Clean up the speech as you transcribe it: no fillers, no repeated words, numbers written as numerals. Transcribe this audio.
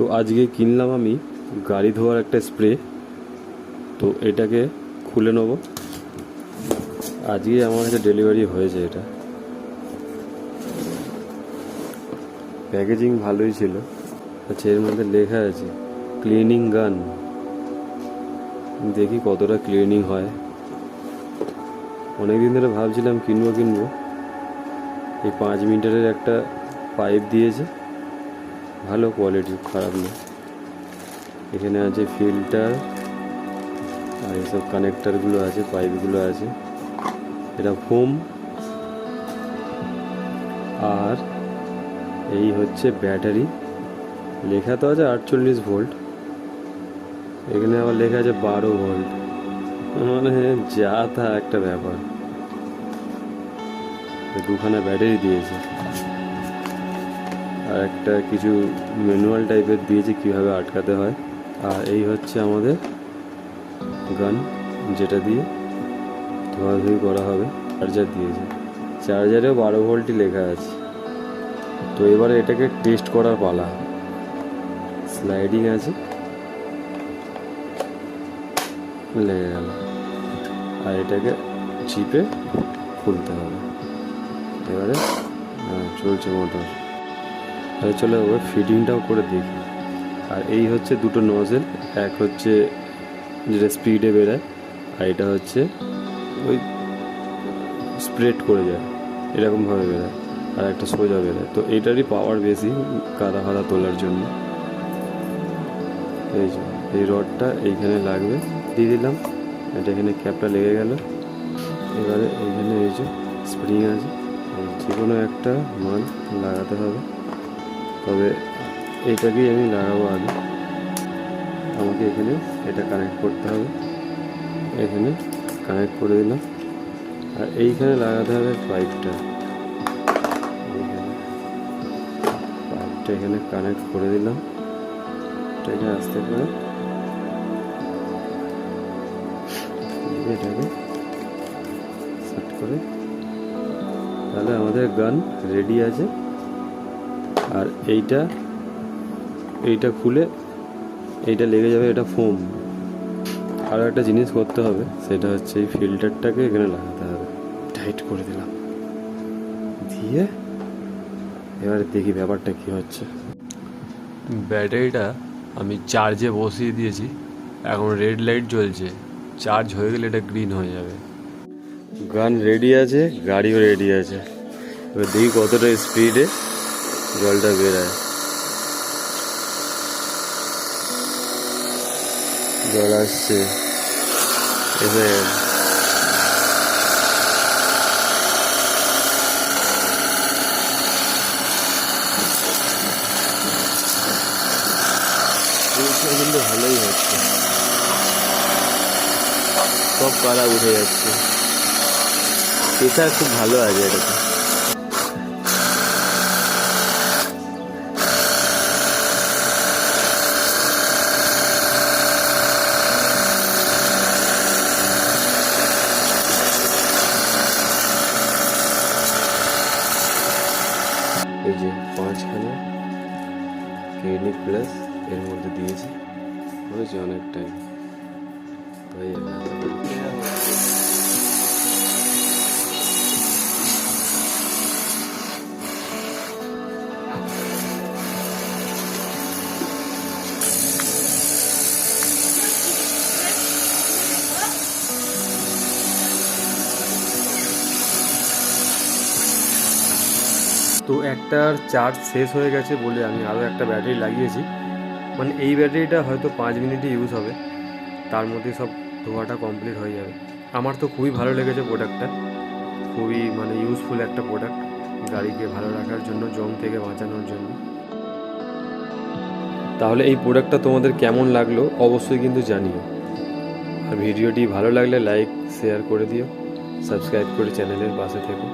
তো আজকে কিনলাম আমি গাড়ি ধোয়ার একটা স্প্রে। তো এটাকে খুলে নেব। আজকে আমার কাছে ডেলিভারি হয়েছে। এটা প্যাকেজিং ভালোই ছিল। আচ্ছা, এর মধ্যে লেখা আছে ক্লিনিং গান। দেখি কতটা ক্লিনিং হয়। অনেকদিন ধরে ভাবছিলাম কিনবো। এই 5 মিটারের একটা পাইপ দিয়েছে, ভালো কোয়ালিটি, খারাপ না। এখানে আছে ফিল্টার আর এইসব কানেক্টারগুলো আছে, পাইপগুলো আছে। এটা ফোম। আর এই হচ্ছে ব্যাটারি। লেখা তো আছে 48 ভোল্ট, এখানে আবার লেখা আছে 12 ভোল্ট। মানে যা তা একটা ব্যাপার। দুখানা ব্যাটারি দিয়েছে আর একটা কিছু ম্যানুয়াল টাইপের দিয়েছে কীভাবে আটকাতে হয়। আর এই হচ্ছে আমাদের গান, যেটা দিয়ে ধোয়াধুয়ি করা হবে। চার্জার দিয়েছে, চার্জারেও 12 ভোল্টই লেখা আছে। তো এবারে এটাকে টেস্ট করার পালা। স্লাইডিং আছে, লেগে গেল। আর এটাকে চিপে খুলতে হবে। এবারে চলছে মোটর। তাহলে চলে যাবো ফিটিংটাও করে দেখি। আর এই হচ্ছে দুটো নজেল, এক হচ্ছে যেটা স্পিডে বেরোয়, আর এটা হচ্ছে ওই স্প্রেড করে যায়, এরকমভাবে বেরোয়, আর একটা সোজা বেরোয়। তো এটারই পাওয়ার বেশি কাদা ফাদা তোলার জন্য। এই রডটা এইখানে লাগবে, দিয়ে দিলাম। এটা এখানে ক্যাপটা লেগে গেল। এবারে এইখানে এই যে স্প্রিং আছে, যে কোনো একটা মান লাগাতে হবে। তবে এইটাকেই আমি লাগাবো আগে। আমাকে এখানে এটা কানেক্ট করতে হবে, এখানে কানেক্ট করে দিলাম। আর এইখানে লাগাতে হবে পাইপটা। এখানে কানেক্ট করে দিলাম। এটাকে আস্তে করে এটাকে সেট করে, তাহলে আমাদের গান রেডি আছে। আর এইটা খুলে এইটা লেগে যাবে, এটা ফোম। আরও একটা জিনিস করতে হবে, সেটা হচ্ছে এই ফিল্টারটাকে এখানে লাগাতে হবে। টাইট করে দিলাম, দিয়ে এবারে দেখি ব্যাপারটা কী হচ্ছে। ব্যাটারিটা আমি চার্জে বসিয়ে দিয়েছি, এখন রেড লাইট জ্বলছে। চার্জ হয়ে গেলে এটা গ্রিন হয়ে যাবে। গান রেডি আছে, গাড়িও রেডি আছে। এবার দেখি কতটা স্পিডে জলটা বেরোয়। জল আসছে, এসে কিন্তু ভালোই হচ্ছে, সব কালা উঠে যাচ্ছে। এটা খুব ভালো আছে এটাতে। এই যে 5খানা ক্লিনিক প্লাস এর মধ্যে দিয়েছি, হয়েছে অনেক টাইম হয়ে যাবে। তো একটার চার্জ শেষ হয়ে গেছে বলে আমি আরও একটা ব্যাটারি লাগিয়েছি। মানে এই ব্যাটারিটা হয়তো 5 মিনিটে ইউজ হবে, তার মধ্যে সব ধোয়াটা কমপ্লিট হয়ে যাবে। আমার তো খুবই ভালো লেগেছে প্রোডাক্টটা, খুবই মানে ইউজফুল একটা প্রোডাক্ট গাড়িকে ভালো রাখার জন্য, জং থেকে বাঁচানোর জন্য। তাহলে এই প্রোডাক্টটা তোমাদের কেমন লাগলো অবশ্যই কিন্তু জানিও। আর ভিডিওটি ভালো লাগলে লাইক শেয়ার করে দিও, সাবস্ক্রাইব করে চ্যানেলের পাশে থেকো।